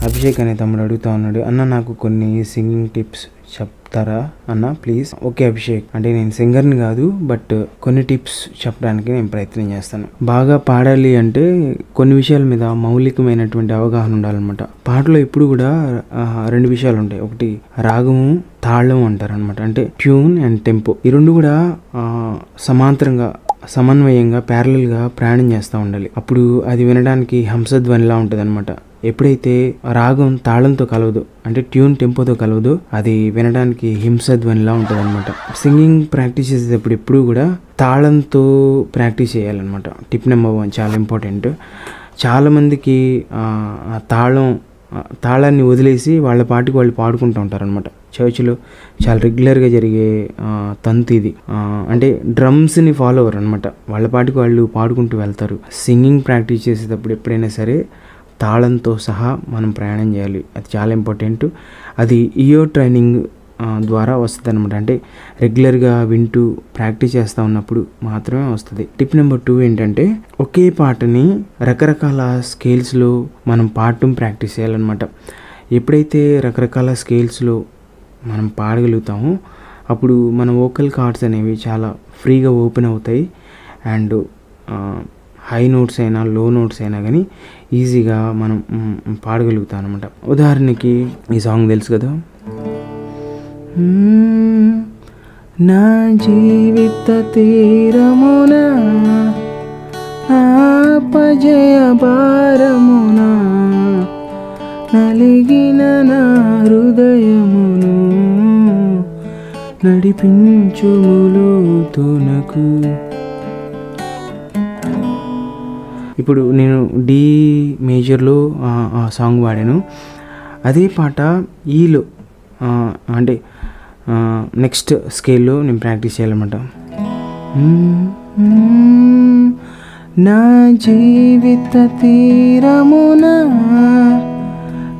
అభిషేక్ అనే తమ్ముడు అడుగుతా ఉన్నాడు, అన్న నాకు కొన్ని సింగింగ్ టిప్స్ చెప్తారా అన్న ప్లీజ్. ఓకే అభిషేక్, అంటే నేను సింగర్ని కాదు, బట్ కొన్ని టిప్స్ చెప్పడానికి నేను ప్రయత్నం చేస్తాను. బాగా పాడాలి అంటే కొన్ని విషయాల మీద మౌలికమైనటువంటి అవగాహన ఉండాలన్నమాట. పాటలో ఎప్పుడు కూడా 2 విషయాలు ఉంటాయి. ఒకటి రాగము, తాళం అంటారు అనమాట. అంటే ట్యూన్ అండ్ టెంపో. ఈ 2 కూడా సమాంతరంగా, సమన్వయంగా, ప్యారలల్గా ప్రయాణం చేస్తూ ఉండాలి. అప్పుడు అది వినడానికి హంసధ్వనిలా ఉంటుంది అనమాట. ఎప్పుడైతే రాగం తాళంతో కలవదు, అంటే ట్యూన్ టెంపోతో కలవదు, అది వినడానికి హింసధ్వనిలా ఉంటుంది అనమాట. సింగింగ్ ప్రాక్టీస్ చేసేటప్పుడు ఎప్పుడు కూడా తాళంతో ప్రాక్టీస్ చేయాలన్నమాట. టిప్ నెంబర్ 1 చాలా ఇంపార్టెంట్. చాలామందికి తాళాన్ని వదిలేసి వాళ్ళ పాటికి వాళ్ళు పాడుకుంటూ ఉంటారు అనమాట. చర్చిలో చాలా రెగ్యులర్గా జరిగే తంతు ఇది. అంటే డ్రమ్స్ని ఫాలో అవ్వరు అనమాట, వాళ్ళ పాటికి వాళ్ళు పాడుకుంటూ వెళ్తారు. సింగింగ్ ప్రాక్టీస్ చేసేటప్పుడు ఎప్పుడైనా సరే తాళంతో సహా మనం ప్రయాణం చేయాలి. అది చాలా ఇంపార్టెంట్. అది ఇయర్ ట్రైనింగ్ ద్వారా వస్తుంది అనమాట. అంటే రెగ్యులర్గా వింటూ ప్రాక్టీస్ చేస్తూ ఉన్నప్పుడు మాత్రమే వస్తుంది. టిప్ నెంబర్ 2 ఏంటంటే ఒకే పాటని రకరకాల స్కేల్స్లో మనం పాడటం ప్రాక్టీస్ చేయాలన్నమాట. ఎప్పుడైతే రకరకాల స్కేల్స్లో మనం పాడగలుగుతామో అప్పుడు మన వోకల్ కార్డ్స్ అనేవి చాలా ఫ్రీగా ఓపెన్ అవుతాయి. అండ్ హై నోట్స్ అయినా లో నోట్స్ అయినా కానీ ఈజీగా మనం పాడగలుగుతాం అనమాట. ఉదాహరణకి ఈ సాంగ్ తెలుసు కదా, నా జీవిత తీరమున అపజయ భారమున నలిగిన నా హృదయమును నడిపించుములో తునకు. ఇప్పుడు నేను డి మేజర్లో ఆ సాంగ్ పాడాను. అదే పాట ఈలో అంటే నెక్స్ట్ స్కేల్లో నేను ప్రాక్టీస్ చేయాలన్నమాట. నా జీవిత తీరమున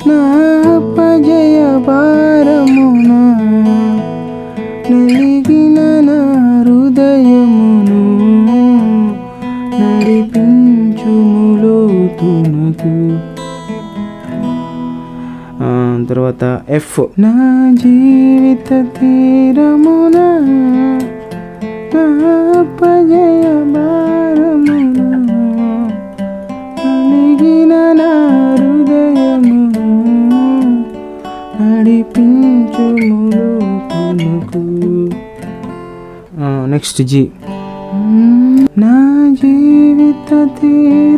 నా అపజయ భారమున నలిగిన నా హృదయమును నడిపించుములో తునకు. తర్వాత ఎఫ్, నా జీవిత తీరమున నా అపజయ భారమున నలిగిన నా హృదయమును నడిపించుములో తునకు. నెక్స్ట్ జీ, నా జీవిత తీరమున